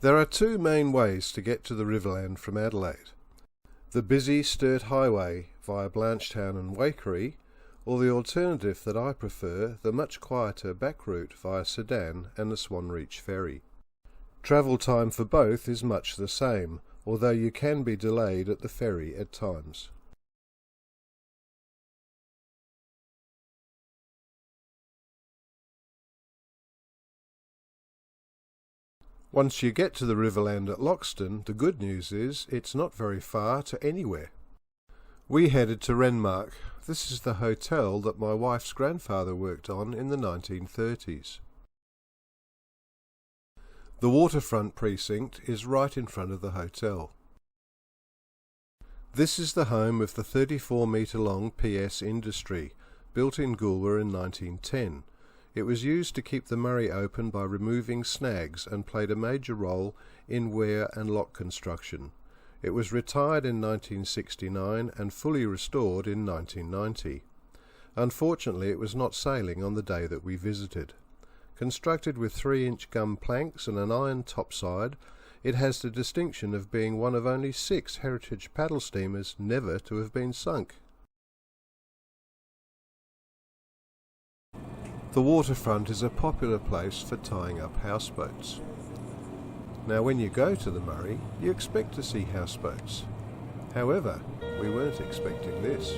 There are two main ways to get to the Riverland from Adelaide. The busy Sturt Highway via Blanchetown and Waikerie, or the alternative that I prefer, the much quieter back route via Sedan and the Swanreach Ferry. Travel time for both is much the same, although you can be delayed at the ferry at times. Once you get to the Riverland at Loxton, the good news is it's not very far to anywhere. We headed to Renmark. This is the hotel that my wife's grandfather worked on in the 1930s. The Waterfront Precinct is right in front of the hotel. This is the home of the 34-metre-long PS Industry, built in Goolwa in 1910. It was used to keep the Murray open by removing snags and played a major role in weir and lock construction. It was retired in 1969 and fully restored in 1990. Unfortunately, it was not sailing on the day that we visited. Constructed with 3-inch gum planks and an iron topside, it has the distinction of being one of only 6 heritage paddle steamers never to have been sunk. The waterfront is a popular place for tying up houseboats. Now when you go to the Murray, you expect to see houseboats. However, we weren't expecting this.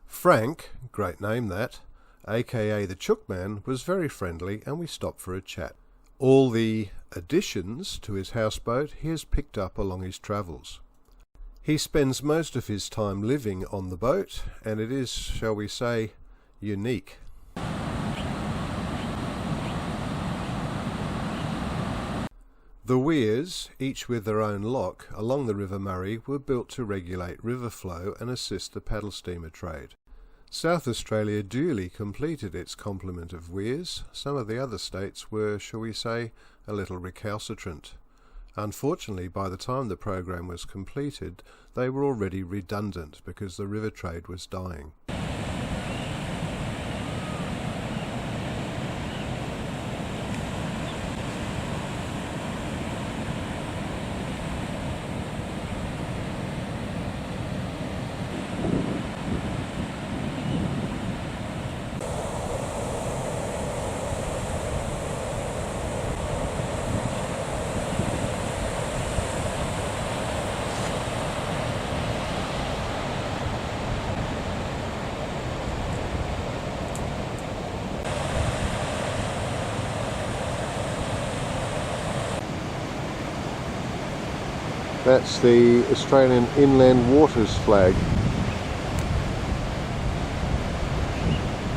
Frank, great name that, aka the Chookman, was very friendly and we stopped for a chat. All the additions to his houseboat he has picked up along his travels. He spends most of his time living on the boat and it is, shall we say, unique. The weirs, each with their own lock, along the River Murray were built to regulate river flow and assist the paddle steamer trade. South Australia duly completed its complement of weirs. Some of the other states were, shall we say, a little recalcitrant. Unfortunately, by the time the program was completed, they were already redundant because the river trade was dying. That's the Australian Inland Waters flag.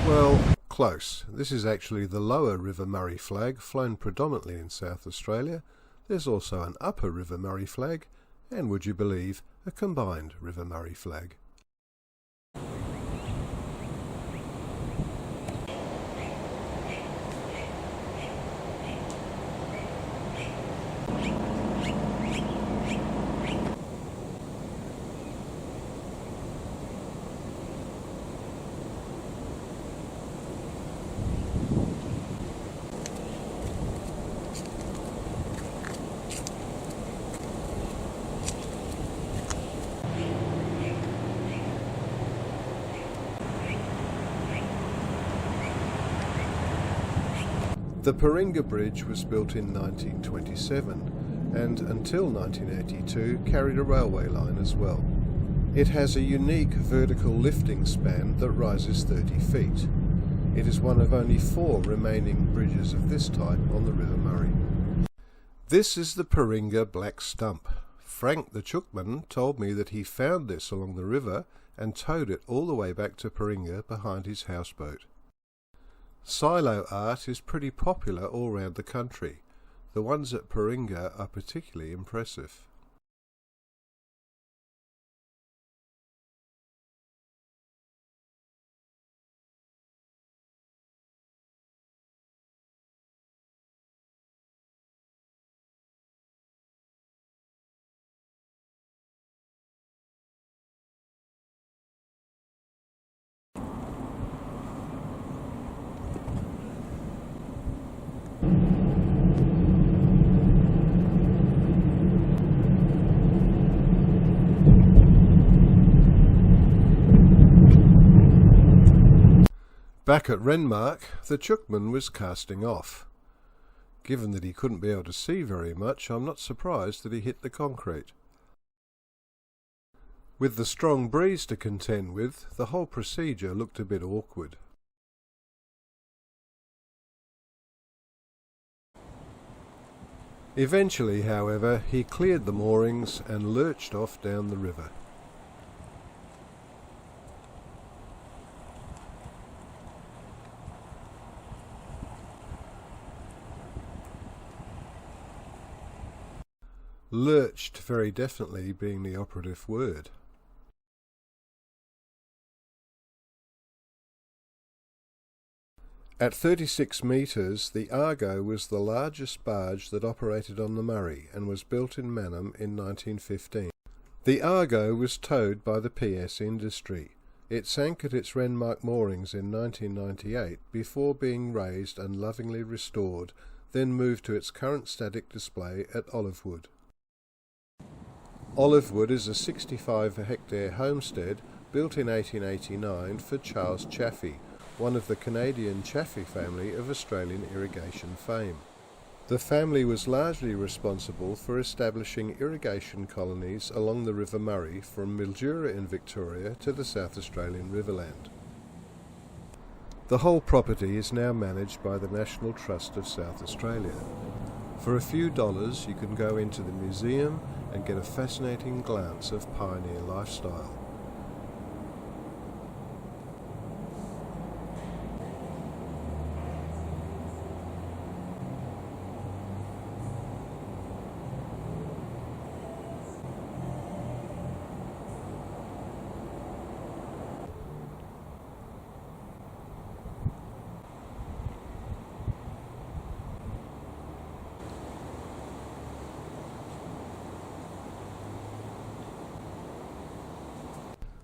Well, close. This is actually the lower River Murray flag, flown predominantly in South Australia. There's also an upper River Murray flag, and would you believe, a combined River Murray flag. The Peringa Bridge was built in 1927 and until 1982 carried a railway line as well. It has a unique vertical lifting span that rises 30 feet. It is one of only 4 remaining bridges of this type on the River Murray. This is the Peringa Black Stump. Frank the Chookman told me that he found this along the river and towed it all the way back to Peringa behind his houseboat. Silo art is pretty popular all round the country. The ones at Peringa are particularly impressive. Back at Renmark, the chookman was casting off. Given that he couldn't be able to see very much, I'm not surprised that he hit the concrete. With the strong breeze to contend with, the whole procedure looked a bit awkward. Eventually, however, he cleared the moorings and lurched off down the river. Lurched very definitely being the operative word. At 36 metres, the Argo was the largest barge that operated on the Murray and was built in Mannum in 1915. The Argo was towed by the PS Industry. It sank at its Renmark moorings in 1998 before being raised and lovingly restored, then moved to its current static display at Olivewood. Olivewood is a 65-hectare homestead built in 1889 for Charles Chaffey, one of the Canadian Chaffey family of Australian irrigation fame. The family was largely responsible for establishing irrigation colonies along the River Murray from Mildura in Victoria to the South Australian Riverland. The whole property is now managed by the National Trust of South Australia. For a few dollars you can go into the museum and get a fascinating glance of pioneer lifestyle.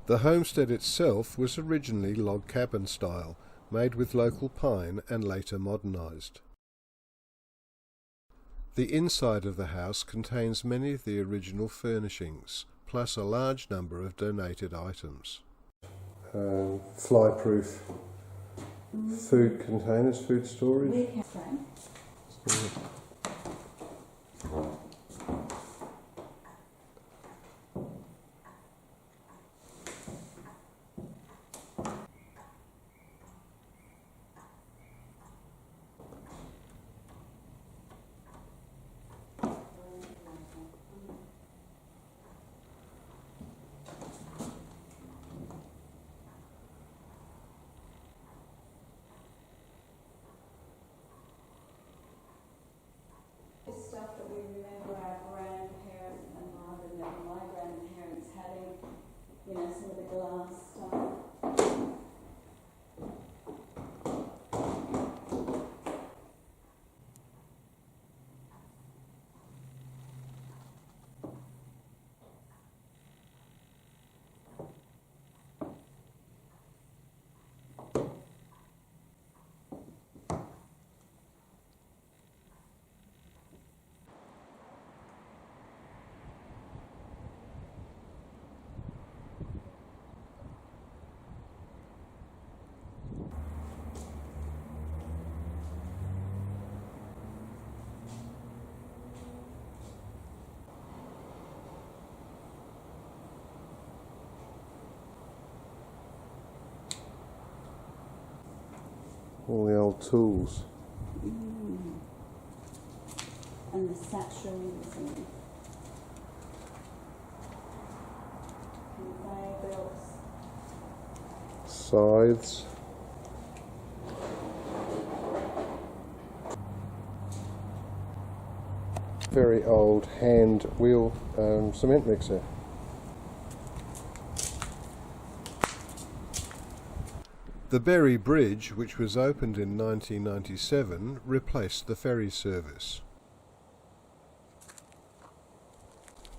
The homestead itself was originally log cabin style, made with local pine and later modernised. The inside of the house contains many of the original furnishings, plus a large number of donated items. Fly-proof food containers, food storage. Stuff that we remember our grandparents and my grandparents having, some of the glass stuff. All the old tools. And the satchels and conveyor belts. Scythes. Very old hand wheel cement mixer. The Berry Bridge, which was opened in 1997, replaced the ferry service.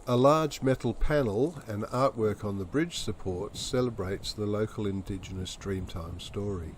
A large metal panel and artwork on the bridge supports celebrates the local Indigenous Dreamtime story.